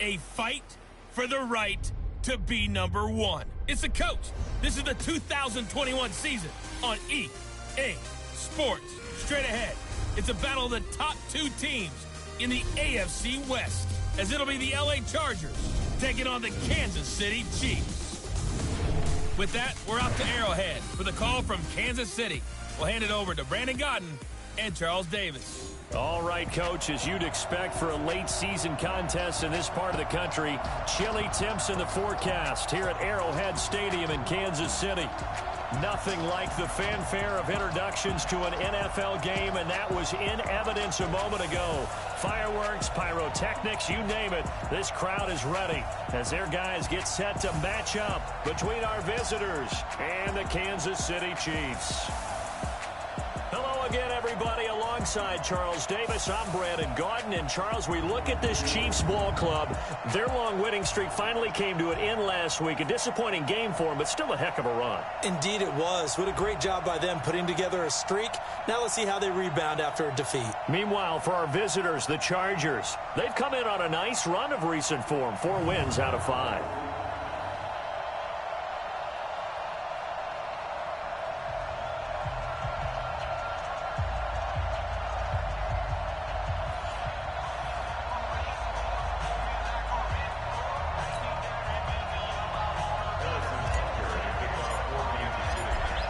a fight for the right to be number one. It's the coach. This is the 2021 season on EA Sports. Straight ahead, it's a battle of the top two teams in the AFC West, as it'll be the LA Chargers taking on the Kansas City Chiefs. With that, we're off to Arrowhead for the call from Kansas City. We'll hand it over to Brandon Godden and Charles Davis. All right, Coach, as you'd expect for a late-season contest in this part of the country, chilly temps in the forecast here at Arrowhead Stadium in Kansas City. Nothing like the fanfare of introductions to an NFL game, and that was in evidence a moment ago. Fireworks, pyrotechnics, you name it, this crowd is ready as their guys get set to match up between our visitors and the Kansas City Chiefs. Hello again, everybody. Alongside Charles Davis, I'm Brandon Godden. And Charles, we look at this Chiefs ball club. Their long winning streak finally came to an end last week. A disappointing game for them, but still a heck of a run. Indeed it was. What a great job by them putting together a streak. Now let's see how they rebound after a defeat. Meanwhile, for our visitors, the Chargers, they've come in on a nice run of recent form. 4 wins out of 5.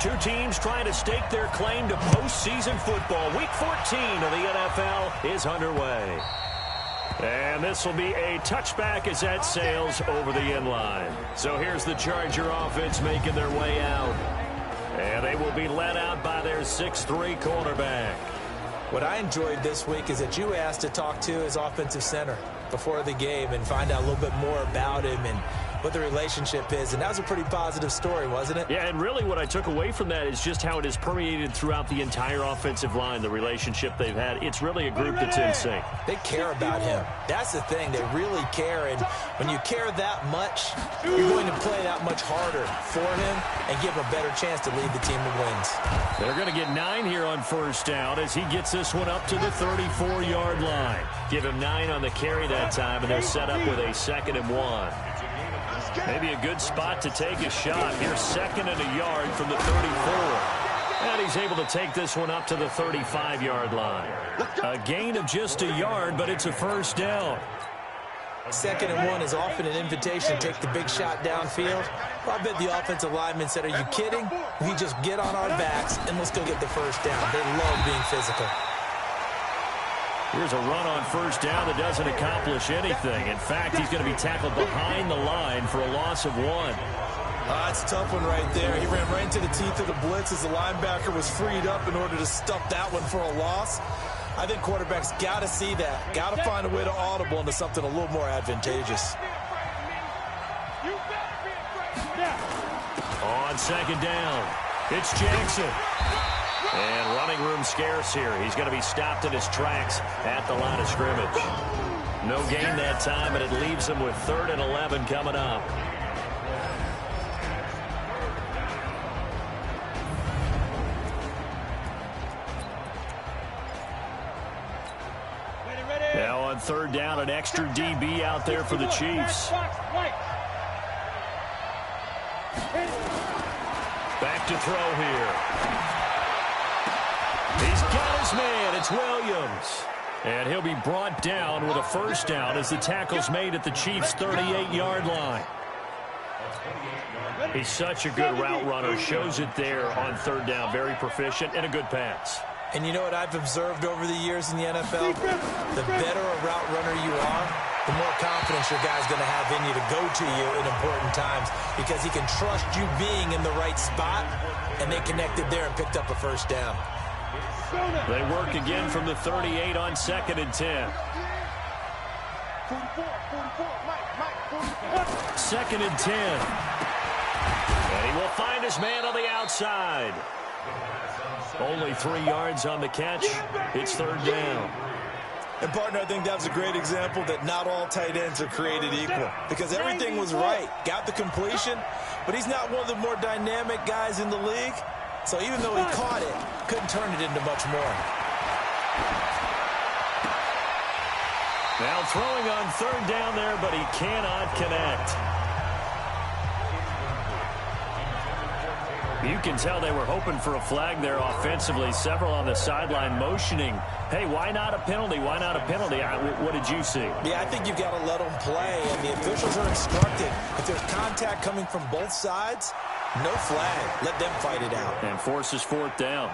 Two teams trying to stake their claim to postseason football. Week 14 of the NFL is underway. And this will be a touchback as that sails over the end line. So here's the Charger offense making their way out. And they will be led out by their 6'3" quarterback. What I enjoyed this week is that you asked to talk to his offensive center before the game and find out a little bit more about him and what the relationship is. And that was a pretty positive story, wasn't it? Yeah, and really what I took away from that is just how it has permeated throughout the entire offensive line, the relationship they've had. It's really a group that's in sync. They care about him. That's the thing. They really care. And when you care that much, you're going to play that much harder for him and give him a better chance to lead the team to wins. They're going to get 9 here on first down as he gets this one up to the 34-yard line. Give him 9 on the carry that time, and they're set up with a 2nd and 1. Maybe a good spot to take a shot. Here, 2nd and a yard from the 34. And he's able to take this one up to the 35-yard line. A gain of just a yard, but it's a first down. 2nd and 1 is often an invitation to take the big shot downfield. Well, I bet the offensive lineman said, are you kidding? We just get on our backs and let's go get the first down. They love being physical. Here's a run on first down that doesn't accomplish anything. In fact, he's going to be tackled behind the line for a loss of 1. That's a tough one right there. He ran right into the teeth of the blitz as the linebacker was freed up in order to stuff that one for a loss. I think quarterbacks got to see that. Got to find a way to audible into something a little more advantageous. On 2nd down, it's Jackson. And running room scarce here. He's going to be stopped in his tracks at the line of scrimmage. No gain that time, and it leaves him with 3rd and 11 coming up. Now on 3rd down, an extra DB out there for the Chiefs. Back to throw here. He's got his man. It's Williams. And he'll be brought down with a first down as the tackle's made at the Chiefs' 38-yard line. He's such a good route runner. Shows it there on 3rd down. Very proficient and a good pass. And you know what I've observed over the years in the NFL? The better a route runner you are, the more confidence your guy's going to have in you to go to you in important times because he can trust you being in the right spot, and they connected there and picked up a first down. They work again from the 38 on 2nd and 10. 2nd and 10. And he will find his man on the outside. Only 3 yards on the catch. It's 3rd down. And, partner, I think that was a great example that not all tight ends are created equal because everything was right. Got the completion, but he's not one of the more dynamic guys in the league. So even though he caught it, couldn't turn it into much more. Now throwing on third down there, but he cannot connect. You can tell they were hoping for a flag there offensively. Several on the sideline motioning, hey, why not a penalty? Why not a penalty? What did you see? Yeah, I think you've got to let them play, and the officials are instructed. If there's contact coming from both sides, no flag. Let them fight it out. And forces fourth down.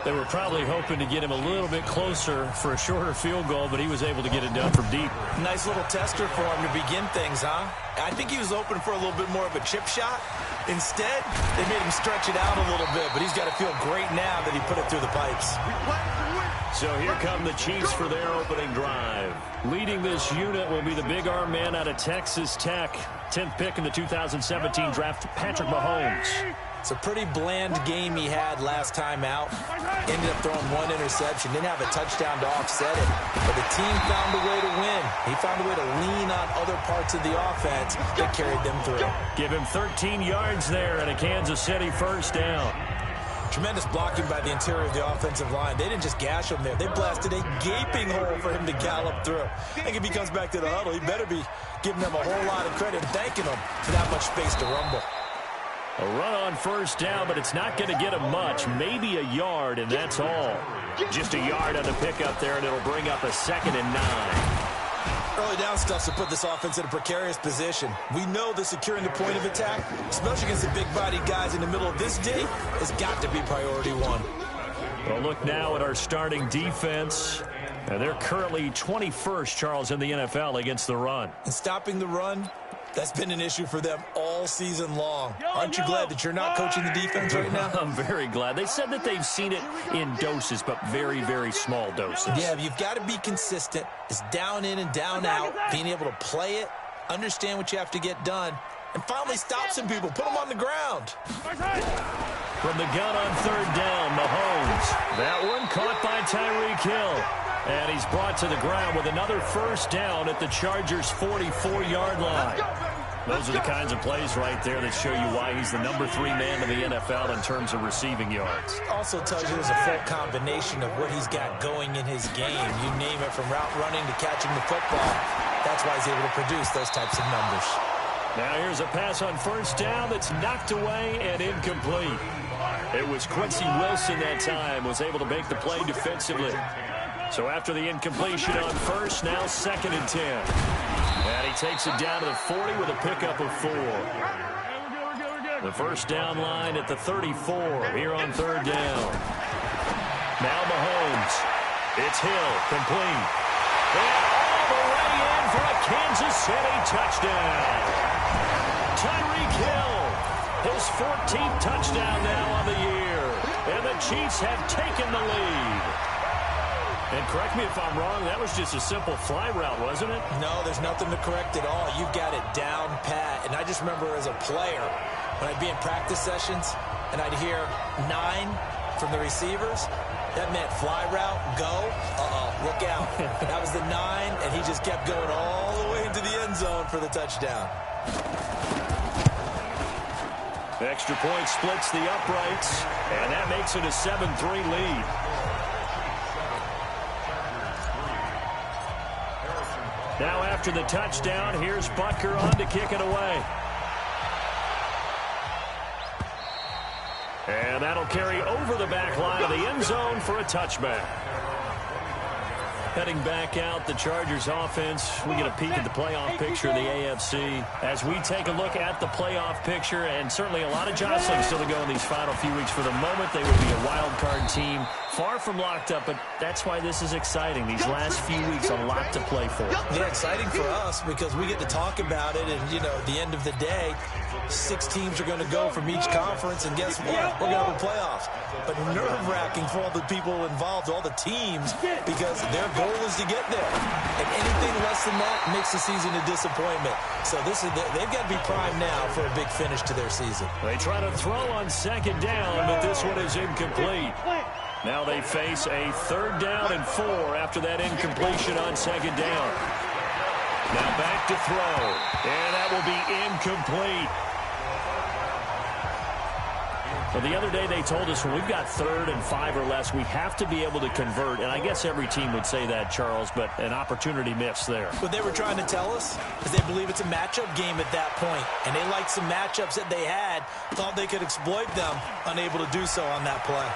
They were probably hoping to get him a little bit closer for a shorter field goal, but he was able to get it done from deep. Nice little tester for him to begin things, huh? I think he was hoping for a little bit more of a chip shot. Instead, they made him stretch it out a little bit, but he's got to feel great now that he put it through the pipes. So here come the Chiefs for their opening drive. Leading this unit will be the big arm man out of Texas Tech. 10th pick in the 2017 draft, Patrick Mahomes. It's a pretty bland game he had last time out. Ended up throwing one interception. Didn't have a touchdown to offset it. But the team found a way to win. He found a way to lean on other parts of the offense that carried them through. Give him 13 yards there and a Kansas City first down. Tremendous blocking by the interior of the offensive line. They didn't just gash him there. They blasted a gaping hole for him to gallop through. I think if he comes back to the huddle, he better be giving them a whole lot of credit and thanking them for that much space to rumble. A run on first down, but it's not going to get him much. Maybe a yard, and that's all. Just a yard on the pickup there, and it'll bring up a 2nd and 9. Early down stuff to put this offense in a precarious position. We know that securing the point of attack, especially against the big-bodied guys in the middle of this day, has got to be priority one. Well, look now at our starting defense. And they're currently 21st, Charles, in the NFL against the run. And stopping the run, that's been an issue for them all season long. Aren't you glad that you're not coaching the defense right now? I'm very glad. They said that they've seen it in doses, but very, very small doses. Yeah, you've got to be consistent. It's down in and down out, being able to play it, understand what you have to get done, and finally stop some people, put them on the ground. From the gun on third down, Mahomes. That one caught by Tyreek Hill. And he's brought to the ground with another first down at the Chargers' 44-yard line. Those are the kinds of plays right there that show you why he's the number 3 man in the NFL in terms of receiving yards. Also tells you there's a full combination of what he's got going in his game. You name it, from route running to catching the football. That's why he's able to produce those types of numbers. Now here's a pass on first down that's knocked away and incomplete. It was Quincy Wilson that time, was able to make the play defensively. So after the incompletion on first, now 2nd and 10. And he takes it down to the 40 with a pickup of 4. The first down line at the 34 here on third down. Now Mahomes. It's Hill, complete. And all the way in for a Kansas City touchdown. Tyreek Hill, his 14th touchdown now on the year. And the Chiefs have taken the lead. And correct me if I'm wrong, that was just a simple fly route, wasn't it? No, there's nothing to correct at all. You've got it down pat. And I just remember as a player, when I'd be in practice sessions and I'd hear 9 from the receivers, that meant fly route, go, look out. That was the 9, and he just kept going all the way into the end zone for the touchdown. The extra point splits the uprights, and that makes it a 7-3 lead. Now after the touchdown, here's Butker on to kick it away. And that'll carry over the back line of the end zone for a touchback. Heading back out, the Chargers offense. We get a peek at the playoff picture of the AFC. As we take a look at the playoff picture, and certainly a lot of jostling still to go in these final few weeks. For the moment, they would be a wild card team. Far from locked up, but that's why this is exciting. These last few weeks, a lot to play for. Yeah, exciting for us because we get to talk about it, and, you know, at the end of the day, 6 teams are going to go from each conference, and guess what? We're going to have the playoffs. But nerve-wracking for all the people involved, all the teams, because their goal is to get there. And anything less than that makes the season a disappointment. So they've got to be primed now for a big finish to their season. They try to throw on second down, but this one is incomplete. Now they face a 3rd down and 4 after that incompletion on second down. Now back to throw, and that will be incomplete. Well, the other day they told us when we've got 3rd and 5 or less, we have to be able to convert. And I guess every team would say that, Charles, but an opportunity missed there. What they were trying to tell us is they believe it's a matchup game at that point. And they liked some matchups that they had, thought they could exploit them, unable to do so on that play.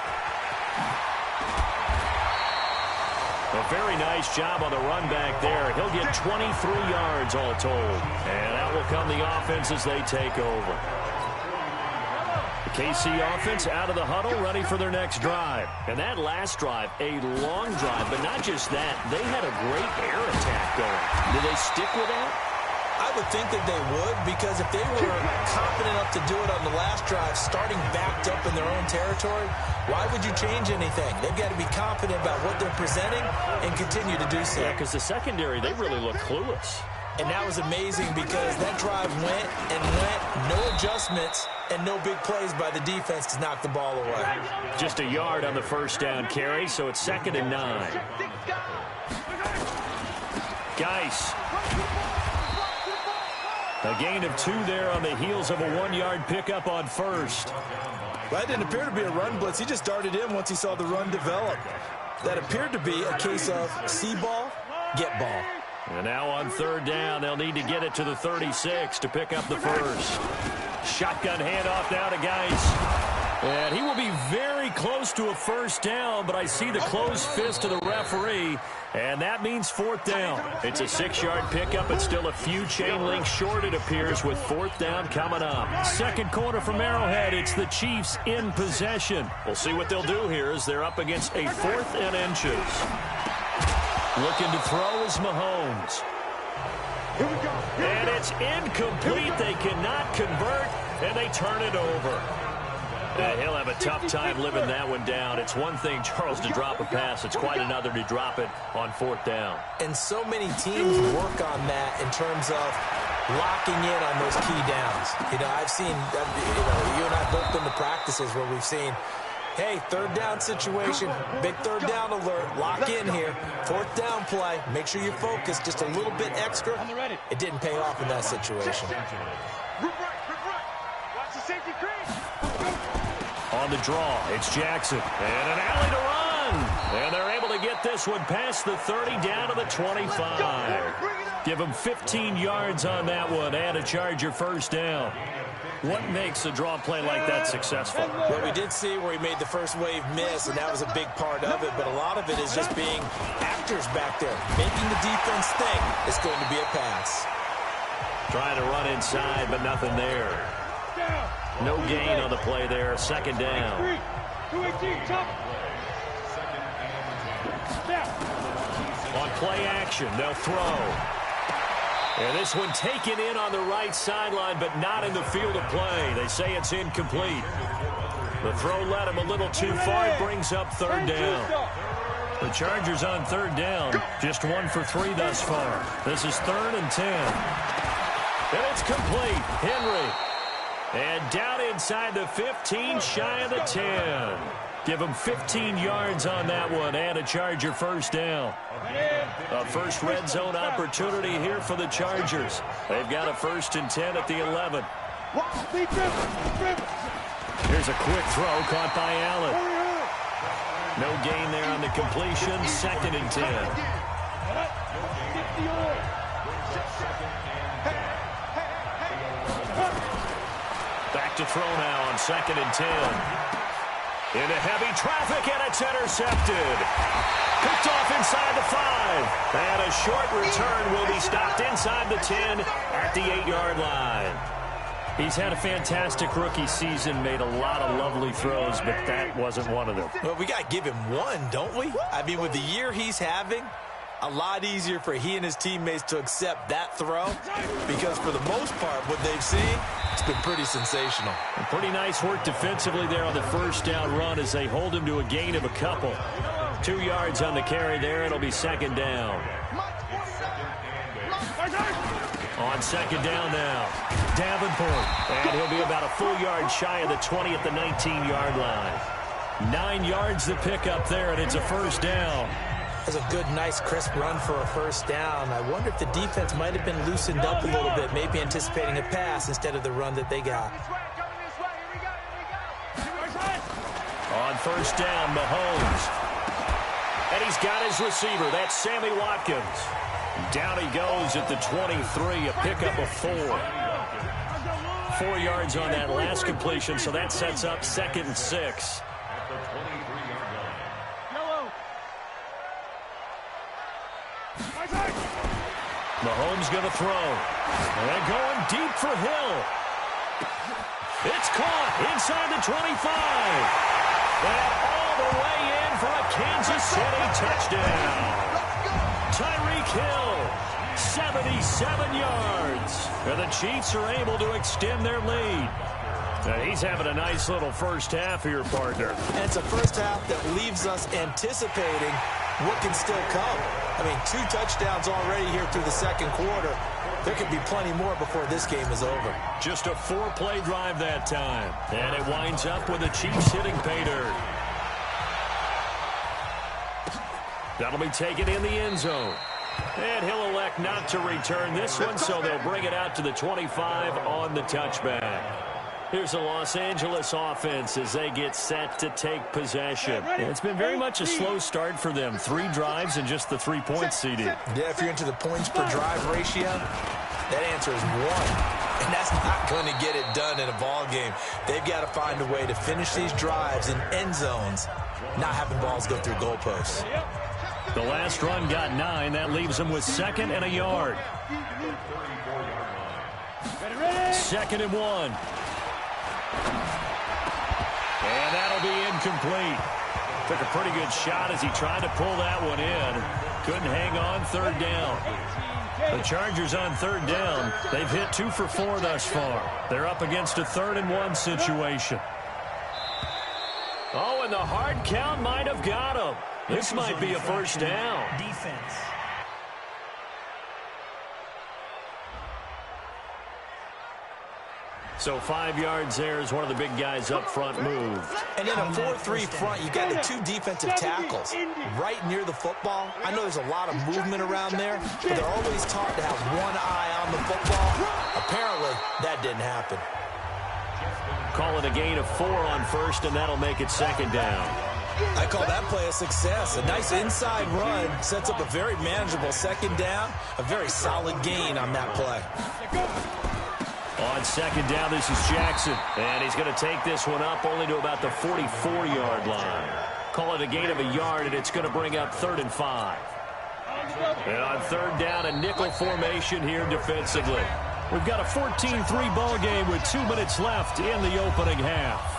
A very nice job on the run back there. He'll get 23 yards all told. And out will come the offense as they take over. The KC offense out of the huddle, ready for their next drive. And that last drive, a long drive, but not just that. They had a great air attack going. Did they stick with that? I would think that they would, because if they were confident enough to do it on the last drive, starting backed up in their own territory, why would you change anything? They've got to be confident about what they're presenting and continue to do so. Yeah, because the secondary, they really look clueless. And that was amazing because that drive went and went, no adjustments, and no big plays by the defense to knock the ball away. Just a yard on the first down carry, so it's 2nd and 9. Geis. A gain of 2 there on the heels of a 1-yard pickup on first. That didn't appear to be a run blitz. He just darted in once he saw the run develop. That appeared to be a case of see ball, get ball. And now on 3rd down, they'll need to get it to the 36 to pick up the first. Shotgun handoff now to Geis. And he will be very close to a first down, but I see the closed fist of the referee, and that means 4th down. It's a 6-yard pickup, and still a few chain links short, it appears, with 4th down coming up. Second quarter from Arrowhead, it's the Chiefs in possession. We'll see what they'll do here as they're up against a 4th and inches. Looking to throw is Mahomes. And it's incomplete. They cannot convert, and they turn it over. He'll have a tough time living that one down. It's one thing, Charles, to drop a pass. It's quite another to drop it on 4th down. And so many teams work on that in terms of locking in on those key downs. You know, I've seen, you and I both been to practices where we've seen, hey, 3rd down situation, big 3rd down alert, lock in here. 4th down play, make sure you focus just a little bit extra. It didn't pay off in that situation. Watch the safety crease. On the draw, it's Jackson. And an alley to run. And they're able to get this one past the 30 down to the 25. Give them 15 yards on that one and a Charger first down. What makes a draw play like that successful? Well, we did see where he made the first wave miss, and that was a big part of it. But a lot of it is just being actors back there, making the defense think it's going to be a pass. Trying to run inside, but nothing there. No gain on the play there. 2nd down. On play action, they'll throw. And this one taken in on the right sideline, but not in the field of play. They say it's incomplete. The throw led him a little too far. It brings up 3rd down. The Chargers on 3rd down. Just 1 for 3 thus far. This is 3rd and 10. And it's complete. Henry. And down inside the 15, shy of the 10. Give them 15 yards on that one and a Charger first down. A first red zone opportunity here for the Chargers. They've got a 1st and 10 at the 11. Here's a quick throw caught by Allen. No gain there on the completion. 2nd and 10. Back to throw now on 2nd and 10. Into heavy traffic, and it's intercepted. Picked off inside the 5. And a short return will be stopped inside the 10 at the 8-yard line. He's had a fantastic rookie season, made a lot of lovely throws, but that wasn't one of them. Well, we got to give him one, don't we? I mean, with the year he's having, a lot easier for he and his teammates to accept that throw, because for the most part, what they've seen, it's been pretty sensational. And pretty nice work defensively there on the first down run as they hold him to a gain of a couple. 2 yards on the carry there. It'll be 2nd down. On 2nd down now, Davenport. And he'll be about a full yard shy of the 20 at the 19-yard line. 9 yards the pickup there, and it's a first down. That's a good, nice, crisp run for a first down. I wonder if the defense might have been loosened up a little bit, maybe anticipating a pass instead of the run that they got. first down, Mahomes. And he's got his receiver. That's Sammy Watkins. Down he goes at the 23, a pickup of 4. 4 yards on that last completion, so that sets up 2nd and 6. Mahomes going to throw. And going deep for Hill. It's caught inside the 25. And all the way in for a Kansas City touchdown. Tyreek Hill, 77 yards. And the Chiefs are able to extend their lead. He's having a nice little first half here, partner. And it's a first half that leaves us anticipating what can still come. I mean, 2 touchdowns already here through the second quarter. There could be plenty more before this game is over. Just a 4-play drive that time. And it winds up with the Chiefs hitting pay dirt. That'll be taken in the end zone. And he'll elect not to return this one, so they'll bring it out to the 25 on the touchback. Here's the Los Angeles offense as they get set to take possession. It's been very much a slow start for them. 3 drives and just the 3 points, CD. Yeah, if you're into the points per drive ratio, that answer is 1. And that's not going to get it done in a ball game. They've got to find a way to finish these drives in end zones, not having balls go through goalposts. The last run got 9. That leaves them with 2nd and a yard. 2nd and 1. And that'll be incomplete. Took a pretty good shot as he tried to pull that one in. Couldn't hang on 3rd down. The Chargers on 3rd down. They've hit 2 for 4 thus far. They're up against a 3rd and 1 situation. Oh, and the hard count might have got him. This might be a first down. Defense. So 5 yards there as one of the big guys up front moved. And in a 4-3 front, you got the 2 defensive tackles right near the football. I know there's a lot of movement around there, but they're always taught to have one eye on the football. Apparently, that didn't happen. Call it a gain of 4 on first, and that'll make it 2nd down. I call that play a success. A nice inside run sets up a very manageable 2nd down. A very solid gain on that play. On 2nd down, this is Jackson. And he's going to take this one up only to about the 44-yard line. Call it a gain of a yard, and it's going to bring up 3rd and 5. And on 3rd down, a nickel formation here defensively. We've got a 14-3 ball game with 2 minutes left in the opening half.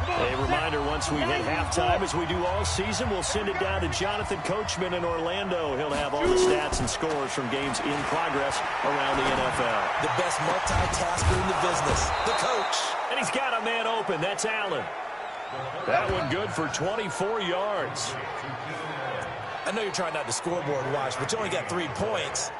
A reminder, once we hit halftime, as we do all season, we'll send it down to Jonathan Coachman in Orlando. He'll have all the stats and scores from games in progress around the NFL. The best multitasker in the business, the coach. And he's got a man open. That's Allen. That one good for 24 yards. I know you're trying not to scoreboard watch, but you only got 3 points.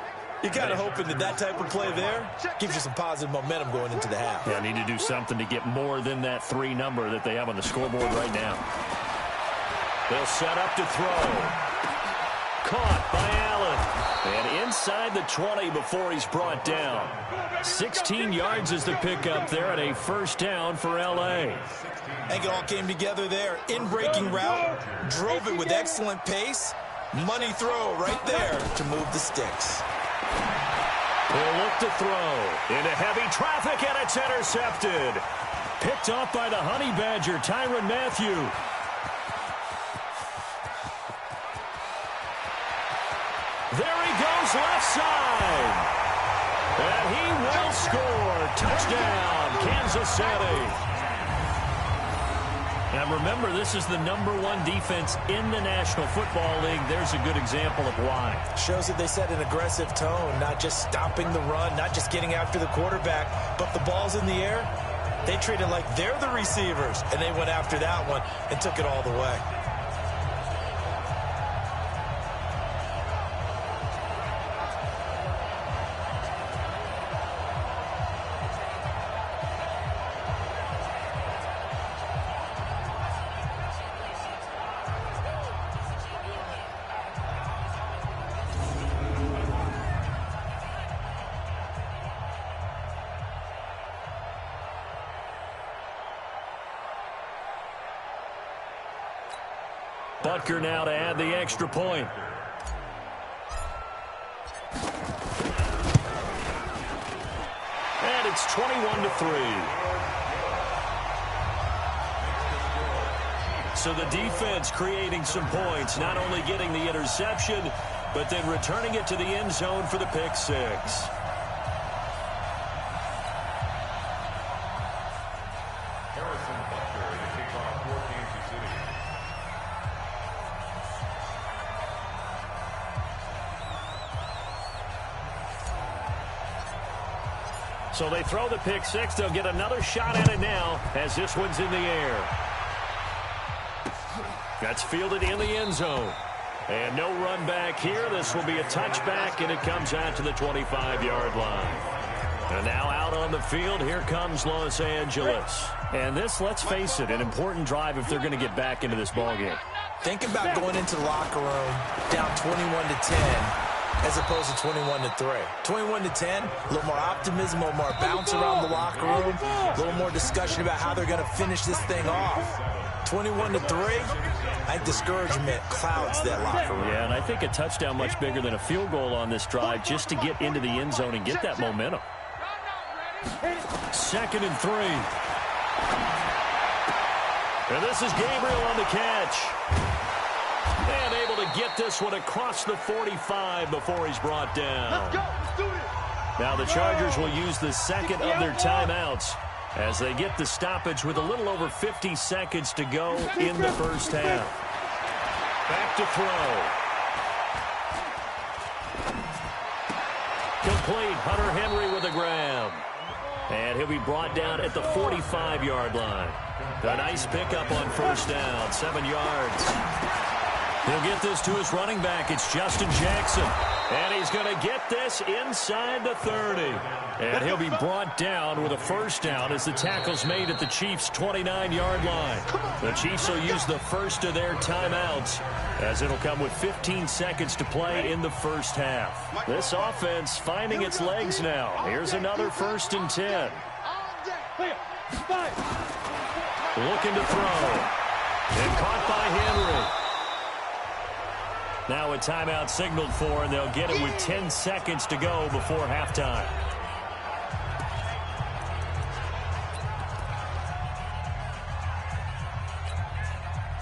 You're kind of hoping that type of play there gives you some positive momentum going into the half. Yeah, need to do something to get more than that 3 number that they have on the scoreboard right now. They'll set up to throw. Caught by Allen. And inside the 20 before he's brought down. 16 yards is the pickup there, and a first down for L.A. I think it all came together there. In-breaking route, drove it with excellent pace. Money throw right there to move the sticks. He'll look to throw into heavy traffic, and it's intercepted. Picked off by the Honey Badger, Tyrann Mathieu. There he goes, left side. And he will score. Touchdown, Kansas City. And remember, this is the #1 defense in the National Football League. There's a good example of why. Shows that they set an aggressive tone, not just stopping the run, not just getting after the quarterback, but the ball's in the air. They treat it like they're the receivers, and they went after that one and took it all the way. Butker now to add the extra point. And it's 21-3. So the defense creating some points, not only getting the interception, but then returning it to the end zone for the pick six. So they throw the pick six. They'll get another shot at it now as this one's in the air. That's fielded in the end zone. And no run back here. This will be a touchback, and it comes out to the 25-yard line. And now out on the field, here comes Los Angeles. And this, let's face it, an important drive if they're going to get back into this ballgame. Think about going into the locker room down 21-10. As opposed to 21-3. 21-10, a little more optimism, a little more bounce around the locker room, a little more discussion about how they're going to finish this thing off. 21-3, I think discouragement clouds that locker room. Yeah, and I think a touchdown much bigger than a field goal on this drive just to get into the end zone and get that momentum. 2nd and 3. And this is Gabriel on the catch. And able to get this one across the 45 before he's brought down. Let's go. Let's do it. Now the Chargers will use the second of their timeouts as they get the stoppage with a little over 50 seconds to go in the first half. Back to throw. Complete. Hunter Henry with a grab. And he'll be brought down at the 45-yard line. A nice pickup on first down, 7 yards. He'll get this to his running back. It's Justin Jackson. And he's going to get this inside the 30. And he'll be brought down with a first down as the tackle's made at the Chiefs' 29-yard line. The Chiefs will use the first of their timeouts as it'll come with 15 seconds to play in the first half. This offense finding its legs now. Here's another 1st and 10. Looking to throw. And caught by Henry. Now a timeout signaled for, and they'll get it with 10 seconds to go before halftime.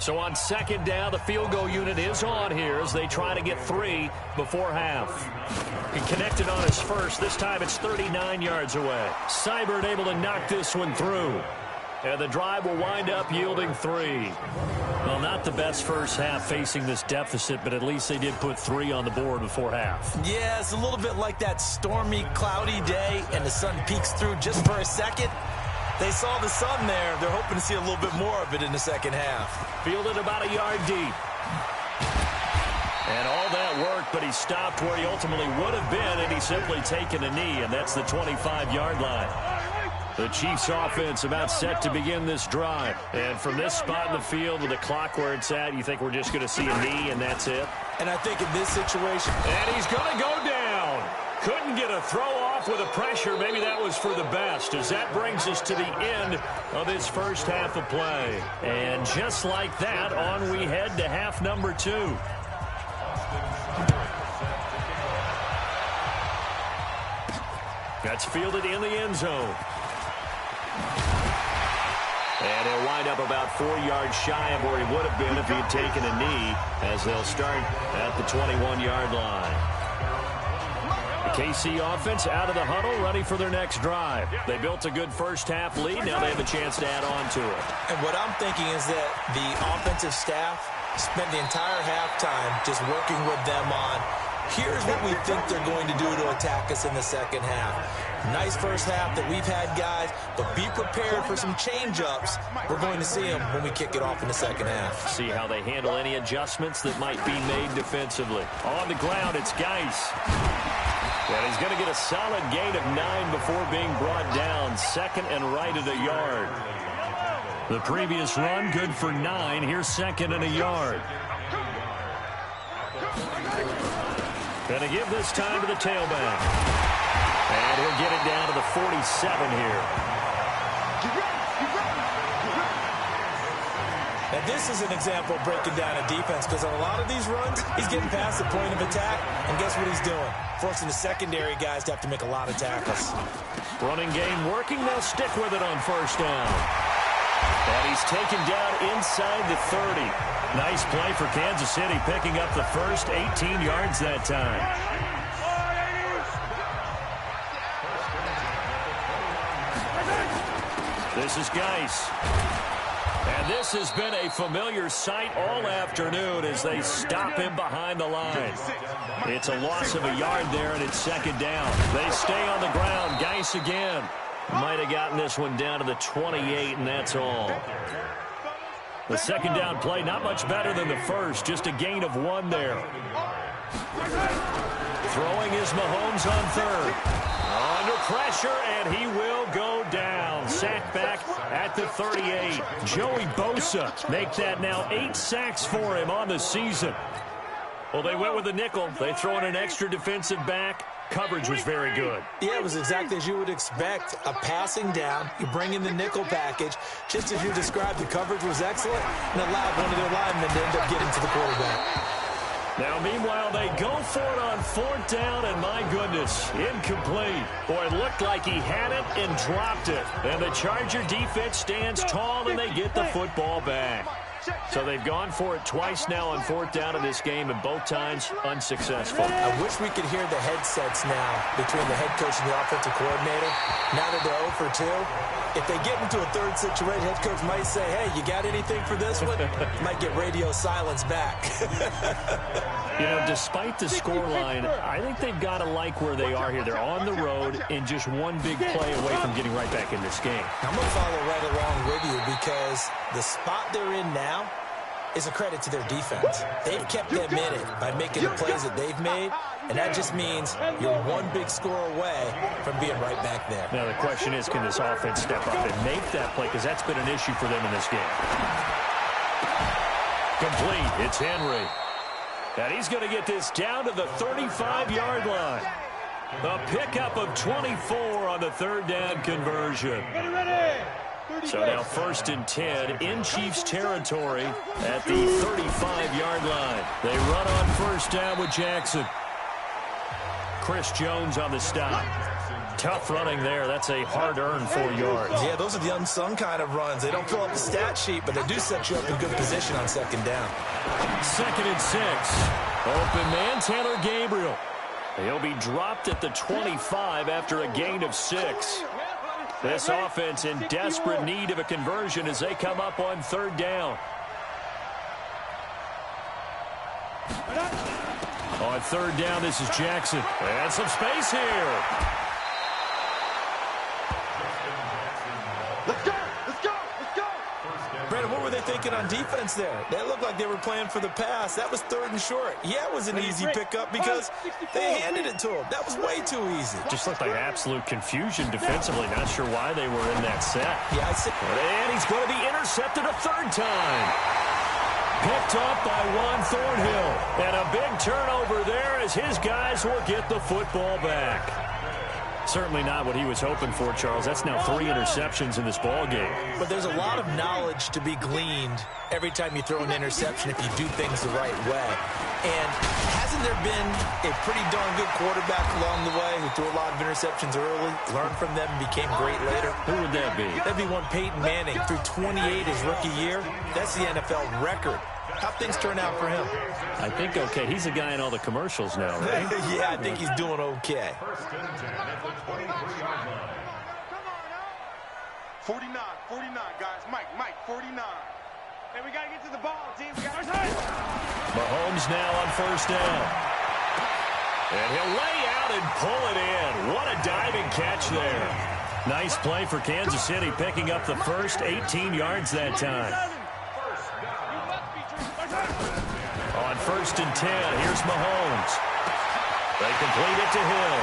So on 2nd down, the field goal unit is on here as they try to get 3 before half. He connected on his first. This time it's 39 yards away. Seibert able to knock this one through. And the drive will wind up yielding 3. Well, not the best first half facing this deficit, but at least they did put 3 on the board before half. Yeah, it's a little bit like that stormy, cloudy day, and the sun peeks through just for a second. They saw the sun there. They're hoping to see a little bit more of it in the second half. Fielded about a yard deep. And all that worked, but he stopped where he ultimately would have been, and he's simply taken a knee, and that's the 25-yard line. The Chiefs offense about set to begin this drive. And from this spot in the field with the clock where it's at, you think we're just going to see a knee and that's it? And I think in this situation... And he's going to go down. Couldn't get a throw off with the pressure. Maybe that was for the best, as that brings us to the end of his first half of play. And just like that, on we head to half number 2. That's fielded in the end zone. And he'll wind up about 4 yards shy of where he would have been if he had taken a knee, as they'll start at the 21-yard line. The KC offense out of the huddle, ready for their next drive. They built a good first half lead. Now they have a chance to add on to it. And what I'm thinking is that the offensive staff spent the entire halftime just working with them on, here's what we think they're going to do to attack us in the second half. Nice first half that we've had, guys, but be prepared for some change-ups. We're going to see them when we kick it off in the second half. See how they handle any adjustments that might be made defensively. On the ground, it's Geis. And he's going to get a solid gain of 9 before being brought down. 2nd and right at a yard. The previous run, good for 9. Here's 2nd and a yard. Going to give this time to the tailback. And he'll get it down to the 47 here. Now, this is an example of breaking down a defense because on a lot of these runs, he's getting past the point of attack, and guess what he's doing? Forcing the secondary guys to have to make a lot of tackles. Running game working. They'll stick with it on first down. And he's taken down inside the 30. Nice play for Kansas City, picking up the first 18 yards that time. This is Geis. And this has been a familiar sight all afternoon as they stop him behind the line. It's a loss of a yard there, and it's second down. They stay on the ground. Geis again. Might have gotten this one down to the 28, and that's all. The second down play, not much better than the first. Just a gain of 1 there. Throwing is Mahomes on third. Under pressure, and he will go down. Sacked back at the 38. Joey Bosa make that now 8 sacks for him on the season. Well, they went with the nickel. They throw in an extra defensive back. Coverage was very good. Yeah, it was exactly as you would expect. A passing down, you bring in the nickel package. Just as you described, the coverage was excellent and allowed one of their linemen to end up getting to the quarterback. Now, meanwhile, they go for it on fourth down, and my goodness, incomplete. Boy, it looked like he had it and dropped it. And the Charger defense stands tall, and they get the football back. So they've gone for it twice now on fourth down in this game, and both times unsuccessful. I wish we could hear the headsets now between the head coach and the offensive coordinator. Now that they're 0 for 2, if they get into a third situation, head coach might say, hey, you got anything for this one? Might get radio silence back. You know, despite the scoreline, I think they've got to like where they are here. They're on the road and just one big play away from getting right back in this game. I'm going to follow right along with you because the spot they're in now is a credit to their defense. They've kept them in it by making the plays that they've made, and that just means you're one big score away from being right back there. Now, the question is, can this offense step up and make that play? Because that's been an issue for them in this game. Complete. It's Henry. And he's going to get this down to the 35-yard line. A pickup of 24 on the third down conversion. So now 1st and 10 in Chiefs territory at the 35-yard line. They run on first down with Jackson. Chris Jones on the stop. Tough running there. That's a hard-earned 4 yards. Yeah, those are the unsung kind of runs. They don't fill up the stat sheet, but they do set you up in good position on second down. 2nd and 6. Open man, Taylor Gabriel. He'll be dropped at the 25 after a gain of 6. This offense in desperate need of a conversion as they come up on third down. On third down, this is Jackson. And some space here. Let's go! Let's go! Let's go! Brandon, what were they thinking on defense there? They looked like they were playing for the pass. That was 3rd and short. Yeah, it was an easy pickup because they handed it to him. That was way too easy. Just looked like absolute confusion defensively. Not sure why they were in that set. Yeah, I see. And he's going to be intercepted a 3rd time. Picked up by Juan Thornhill. And a big turnover there as his guys will get the football back. Certainly not what he was hoping for, Charles. That's now 3 interceptions in this ball game. But there's a lot of knowledge to be gleaned every time you throw an interception if you do things the right way. And hasn't there been a pretty darn good quarterback along the way who threw a lot of interceptions early, learned from them, and became great later? Who would that be? That'd be one Peyton Manning. Threw 28 his rookie year. That's the NFL record. How things turn out for him? I think okay. He's a guy in all the commercials now, right? Yeah, I think he's doing okay. 49, guys. Mike, 49. Hey, we got to get to the ball, team. We got our Mahomes now on first down. And he'll lay out and pull it in. What a diving catch there. Nice play for Kansas City, picking up the first 18 yards that time. On 1st and 10, here's Mahomes. They complete it to Hill.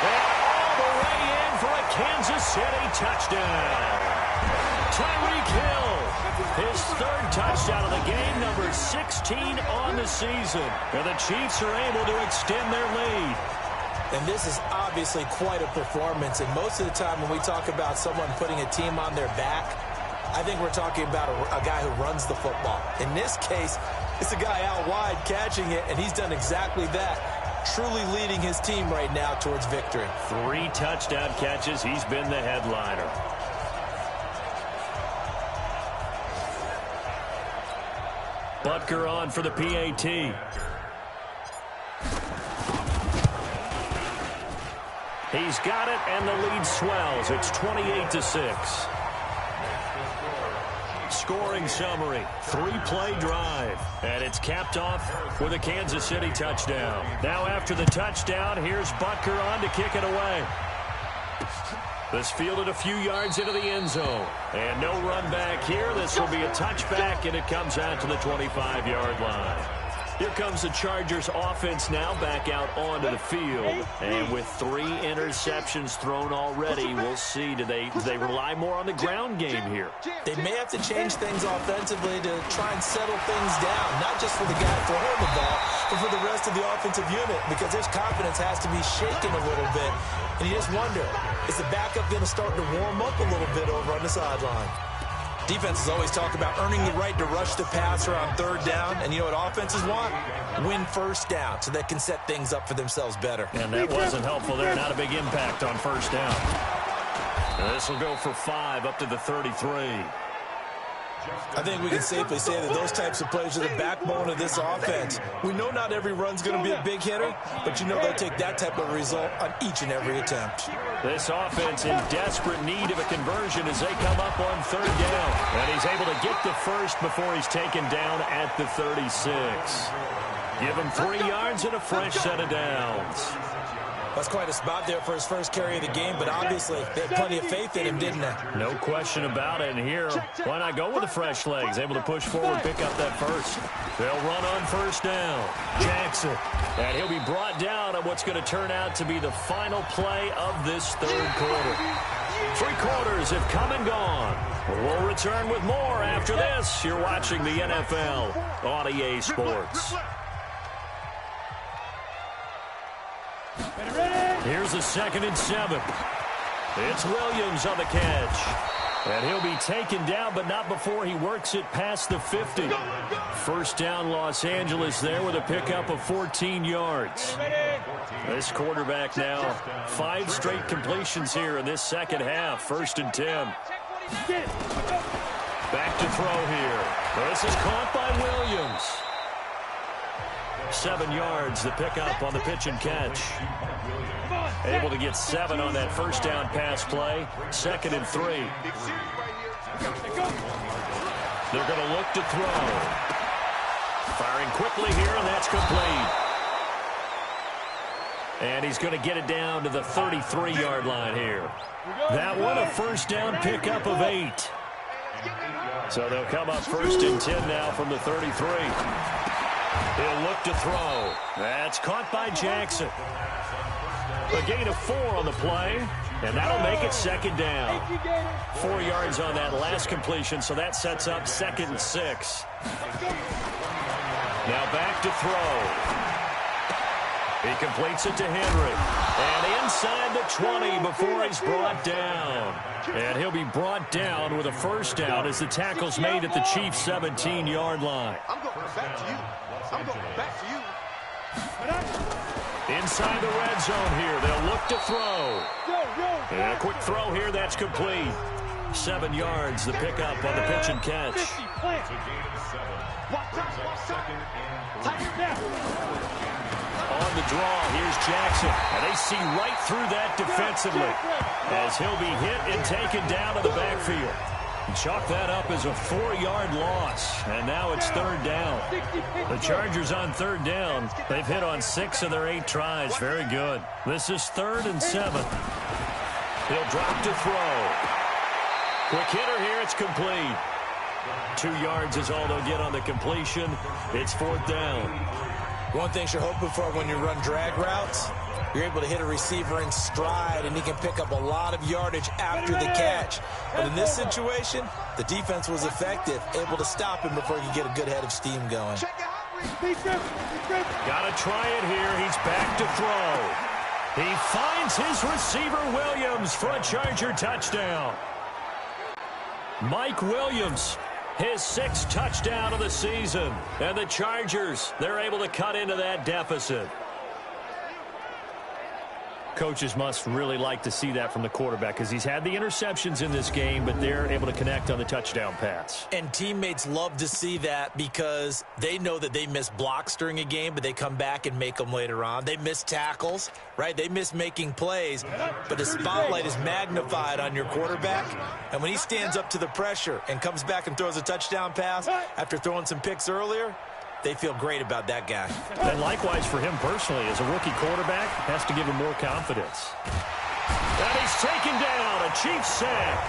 And all the way in for a Kansas City touchdown. Tyreek Hill, his 3rd touchdown of the game, number 16 on the season. And the Chiefs are able to extend their lead. And this is obviously quite a performance. And most of the time when we talk about someone putting a team on their back, I think we're talking about a guy who runs the football. In this case, it's a guy out wide catching it, and he's done exactly that, truly leading his team right now towards victory. 3 touchdown catches. He's been the headliner. Butker on for the PAT. He's got it, and the lead swells. It's 28-6. Scoring summary, 3-play drive, and it's capped off with a Kansas City touchdown. Now after the touchdown, here's Butker on to kick it away. This fielded a few yards into the end zone, and no run back here. This will be a touchback, and it comes out to the 25-yard line. Here comes the Chargers offense now back out onto the field. And with 3 interceptions thrown already, we'll see. Do they rely more on the ground game here? They may have to change things offensively to try and settle things down, not just for the guy throwing the ball, but for the rest of the offensive unit, because his confidence has to be shaken a little bit. And you just wonder, is the backup going to start to warm up a little bit over on the sideline? Defenses always talk about earning the right to rush the passer on 3rd down, and you know what offenses want? Win 1st down so they can set things up for themselves better. And that wasn't helpful there. Not a big impact on 1st down. This will go for 5 up to the 33. I think we can safely say that those types of plays are the backbone of this offense. We know not every run's going to be a big hitter, but you know they'll take that type of result on each and every attempt. This offense in desperate need of a conversion as they come up on 3rd down. And he's able to get the first before he's taken down at the 36. Give him 3 yards and a fresh set of downs. That's quite a spot there for his first carry of the game, but obviously they had plenty of faith in him, didn't they? No question about it. And here, why not go with the fresh legs? Able to push forward, pick up that first. They'll run on 1st down. Jackson. And he'll be brought down on what's going to turn out to be the final play of this 3rd quarter. 3 quarters have come and gone. We'll return with more after this. You're watching the NFL on EA Sports. Here's a 2nd and 7. It's Williams on the catch. And he'll be taken down, but not before he works it past the 50. 1st down, Los Angeles there with a pickup of 14 yards. This quarterback now, 5 straight completions here in this 2nd half. 1st and 10. Back to throw here. This is caught by Williams. 7 yards, the pickup on the pitch and catch. Able to get 7 on that 1st down pass play. 2nd and 3. They're going to look to throw. Firing quickly here, and that's complete. And he's going to get it down to the 33-yard line here. That one, a 1st down pickup of 8. So they'll come up 1st and 10 now from the 33. He'll look to throw. That's caught by Jackson. A gain of 4 on the play, and that'll make it 2nd down. 4 yards on that last completion, so that sets up 2nd and 6. Now back to throw. He completes it to Henry. And inside the 20 before he's brought down. And he'll be brought down with a 1st down as the tackle's made at the Chiefs' 17-yard line. I'm going back to you. I'm going back to you. Inside the red zone here. They'll look to throw. And a quick throw here. That's complete. 7 yards, the pickup on the pitch and catch. On the draw, here's Jackson. And they see right through that defensively as he'll be hit and taken down to the backfield. Chalk that up as a 4-yard loss, and now it's 3rd down. The Chargers on 3rd down. They've hit on 6 of their 8 tries. Very good. This is 3rd and 7. He'll drop to throw. Quick hitter here. It's complete. 2 yards is all they'll get on the completion. It's 4th down. One thing you're hoping for when you run drag routes, you're able to hit a receiver in stride, and he can pick up a lot of yardage after the catch. But in this situation, the defense was effective, able to stop him before he could get a good head of steam going. Got to try it here. He's back to throw. He finds his receiver, Williams, for a Charger touchdown. Mike Williams, his 6th touchdown of the season. And the Chargers, they're able to cut into that deficit. Coaches must really like to see that from the quarterback because he's had the interceptions in this game, but they're able to connect on the touchdown pass. And teammates love to see that because they know that they miss blocks during a game, but they come back and make them later on. They miss tackles, right? They miss making plays, but the spotlight is magnified on your quarterback. And when he stands up to the pressure and comes back and throws a touchdown pass after throwing some picks earlier, they feel great about that guy. And likewise for him personally, as a rookie quarterback, has to give him more confidence. And he's taken down, a Chiefs sack.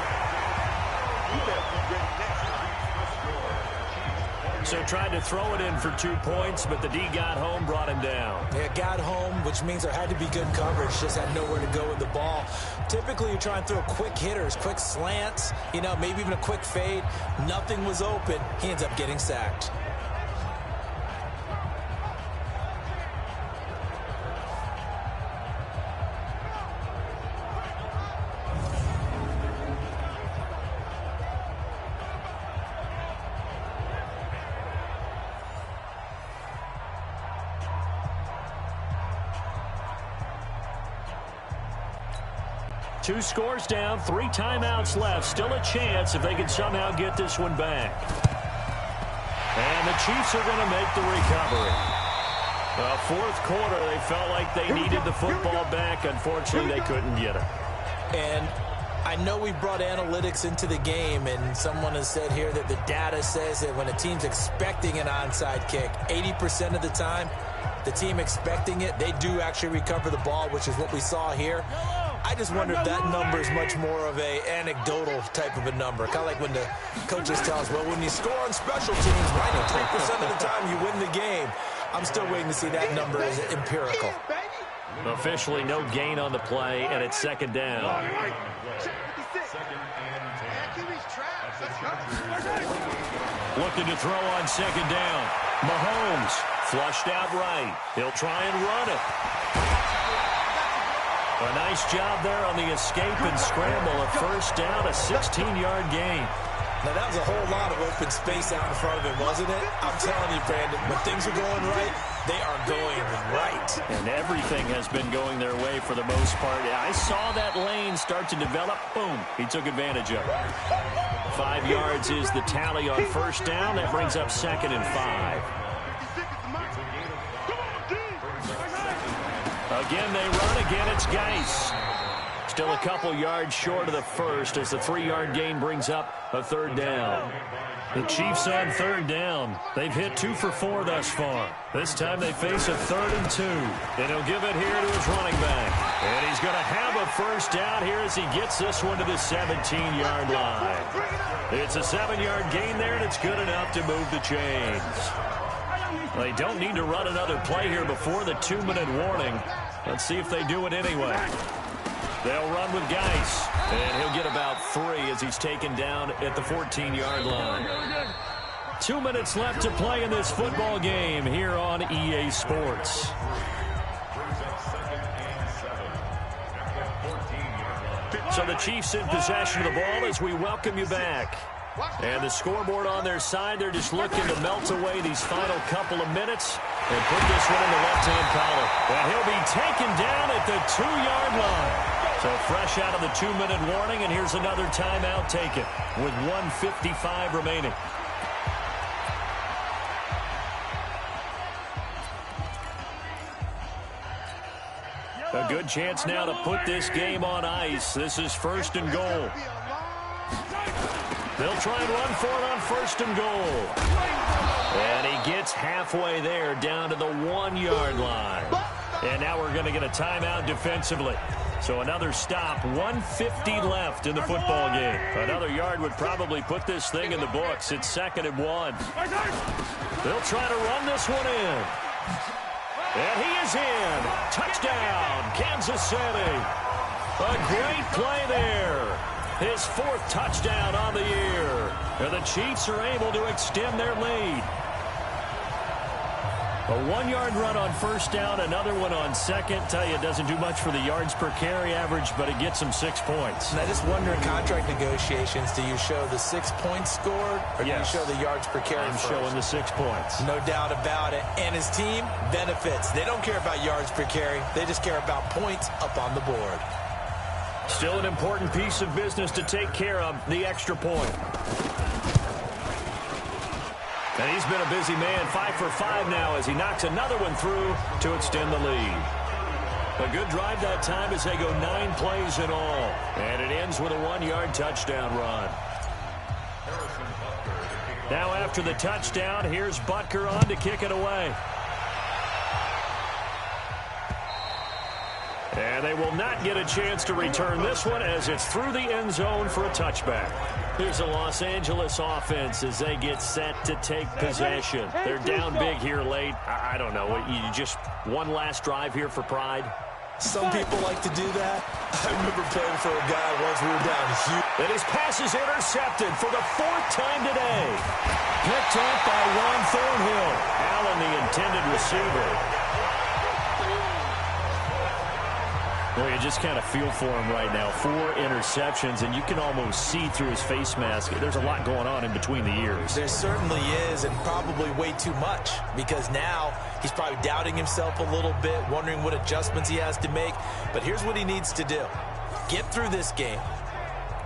So tried to throw it in for 2 points, but the D got home, brought him down. Yeah, got home, which means there had to be good coverage. Just had nowhere to go with the ball. Typically, you try and throw quick hitters, quick slants, maybe even a quick fade. Nothing was open. He ends up getting sacked. Two scores down, 3 timeouts left. Still a chance if they can somehow get this one back. And the Chiefs are going to make the recovery. Fourth quarter, they felt like they needed the football back. Unfortunately, they couldn't get it. And I know we brought analytics into the game, and someone has said here that the data says that when a team's expecting an onside kick, 80% of the time, the team expecting it, they do actually recover the ball, which is what we saw here. I just wonder if that number is much more of a anecdotal type of a number. Kind of like when the coaches tell us, well, when you score on special teams, 93% of the time you win the game. I'm still waiting to see that number as empirical. Officially no gain on the play, and it's 2nd down. Looking to throw on 2nd down. Mahomes flushed out right. He'll try and run it. A nice job there on the escape and scramble. A 1st down, a 16-yard gain. Now, that was a whole lot of open space out in front of him, wasn't it? I'm telling you, Brandon, when things are going right, they are going right. And everything has been going their way for the most part. I saw that lane start to develop. Boom. He took advantage of it. 5 yards is the tally on 1st down. That brings up 2nd and 5. Again, they run. Again, it's Geis. Still a couple yards short of the 1st as the 3-yard gain brings up a 3rd down. The Chiefs on 3rd down. They've hit 2 for 4 thus far. This time they face a 3rd and 2. And he'll give it here to his running back. And he's going to have a 1st down here as he gets this one to the 17-yard line. It's a 7-yard gain there, and it's good enough to move the chains. They don't need to run another play here before the 2-minute warning. Let's see if they do it anyway. They'll run with Geis, and he'll get about 3 as he's taken down at the 14-yard line. 2 minutes left to play in this football game here on EA Sports. So the Chiefs in possession of the ball as we welcome you back. And the scoreboard on their side, they're just looking to melt away these final couple of minutes and put this one in the left-hand column. And he'll be taken down at the 2-yard line. So fresh out of the 2-minute warning, and here's another timeout taken with 1:55 remaining. A good chance now to put this game on ice. This is 1st and goal. They'll try and run for it on 1st and goal. And he gets halfway there down to the 1-yard line. And now we're going to get a timeout defensively. So another stop, 1:50 left in the football game. Another yard would probably put this thing in the books. It's 2nd and 1. They'll try to run this one in. And he is in. Touchdown, Kansas City. A great play there. His 4th touchdown on the year. And the Chiefs are able to extend their lead. A 1-yard run on first down, another one on second. Tell you, it doesn't do much for the yards per carry average, but it gets them 6 points. And I just wonder in contract negotiations, do you show the 6 points scored, or do you show the yards per carry I'm showing the 6 points. No doubt about it. And his team benefits. They don't care about yards per carry. They just care about points up on the board. Still an important piece of business to take care of, the extra point. And he's been a busy man, 5 for 5 now as he knocks another one through to extend the lead. A good drive that time as they go 9 plays in all. And it ends with a 1-yard touchdown run. Now after the touchdown, here's Butker on to kick it away. And they will not get a chance to return this one as it's through the end zone for a touchback. Here's the Los Angeles offense as they get set to take possession. They're down big here late. I don't know. You just one last drive here for pride? Some people like to do that. I remember playing for a guy once we were down huge. And his pass is intercepted for the 4th time today. Picked up by Ron Thornhill. Allen, the intended receiver. Well, you just kind of feel for him right now. 4 interceptions, and you can almost see through his face mask. There's a lot going on in between the ears. There certainly is, and probably way too much, because now he's probably doubting himself a little bit, wondering what adjustments he has to make. But here's what he needs to do. Get through this game,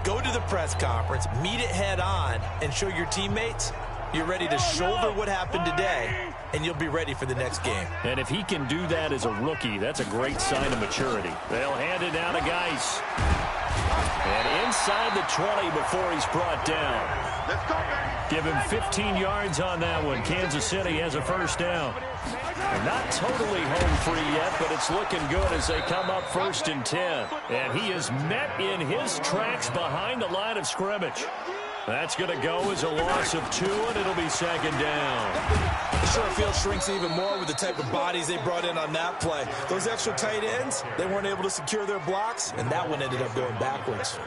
go to the press conference, meet it head on, and show your teammates you're ready to shoulder what happened today, and you'll be ready for the next game. And if he can do that as a rookie, that's a great sign of maturity. They'll hand it down to Geis. And inside the 20 before he's brought down. Give him 15 yards on that one. Kansas City has a first down. They're not totally home free yet, but it's looking good as they come up 1st and 10. And he is met in his tracks behind the line of scrimmage. That's going to go as a loss of 2, and it'll be 2nd down. The short field shrinks even more with the type of bodies they brought in on that play. Those extra tight ends, they weren't able to secure their blocks, and that one ended up going backwards.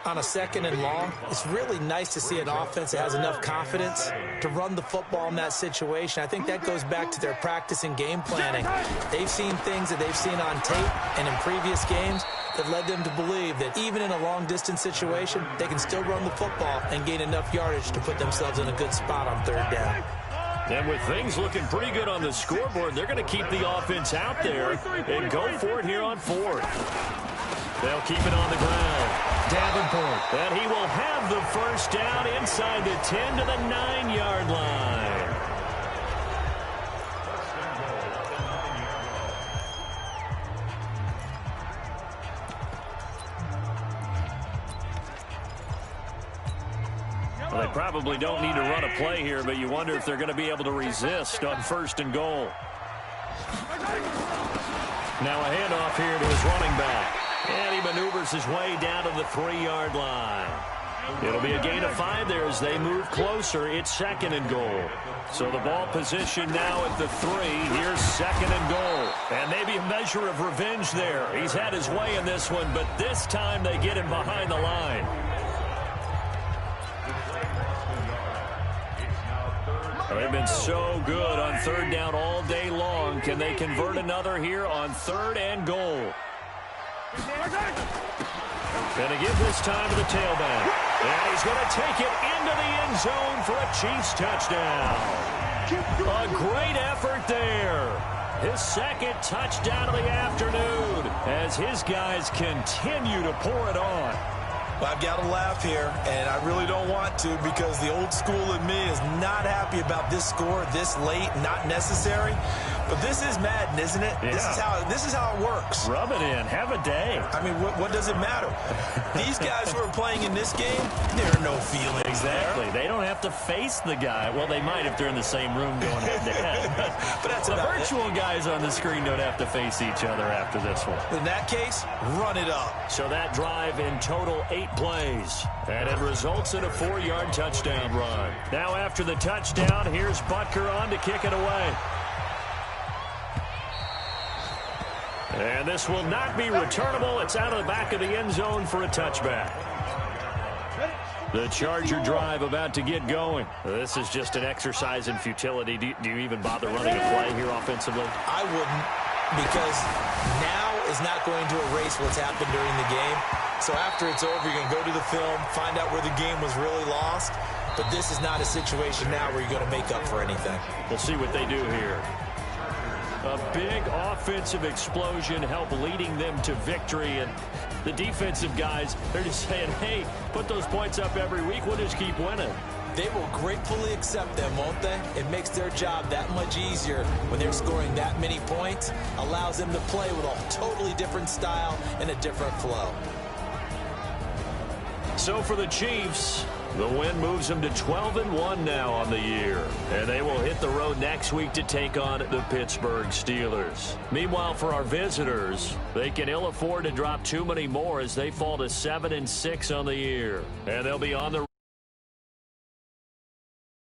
On a 2nd and long, it's really nice to see an offense that has enough confidence to run the football in that situation. I think that goes back to their practice and game planning. They've seen things that they've seen on tape and in previous games that led them to believe that even in a long-distance situation, they can still run the football and gain enough yardage to put themselves in a good spot on 3rd down. And with things looking pretty good on the scoreboard, they're going to keep the offense out there and go for it here on 4th. They'll keep it on the ground. Davenport. And he will have the first down inside the 10 to the 9-yard line. Well, they probably don't need to run a play here, but you wonder if they're going to be able to resist on 1st and goal. Now a handoff here to his running back. And he maneuvers his way down to the 3-yard line. It'll be a gain of 5 there as they move closer. It's 2nd and goal. So the ball position now at the 3. Here's 2nd and goal. And maybe a measure of revenge there. He's had his way in this one, but this time they get him behind the line. They've been so good on 3rd down all day long. Can they convert another here on 3rd and goal? Going to give this time to the tailback. And he's going to take it into the end zone for a Chiefs touchdown. A great effort there. His 2nd touchdown of the afternoon as his guys continue to pour it on. Well, I've got to laugh here, and I really don't want to because the old school in me is not happy about this score this late, not necessary. But this is Madden, isn't it? Yeah. This is how it works. Rub it in. Have a day. I mean, what does it matter? These guys who are playing in this game, there are no feelings exactly. there. They don't have to face the guy. Well, they might if they're in the same room going head-to-head. But that's the about virtual guys on the screen don't have to face each other after this one. In that case, run it up. So that drive in total 8 plays. And it results in a 4-yard touchdown run. Now after the touchdown, here's Butker on to kick it away. And this will not be returnable. It's out of the back of the end zone for a touchback. The Charger drive about to get going. This is just an exercise in futility. Do you even bother running a play here offensively? I wouldn't, because now is not going to erase what's happened during the game. So after it's over, you're going to go to the film, find out where the game was really lost. But this is not a situation now where you're going to make up for anything. We'll see what they do here. A big offensive explosion helped leading them to victory. And the defensive guys, they're just saying, hey, put those points up every week. We'll just keep winning. They will gratefully accept them, won't they? It makes their job that much easier when they're scoring that many points. Allows them to play with a totally different style and a different flow. So for the Chiefs, the win moves them to 12-1 now on the year. And they will hit the road next week to take on the Pittsburgh Steelers. Meanwhile, for our visitors, they can ill afford to drop too many more as they fall to 7-6 on the year. And they'll be on the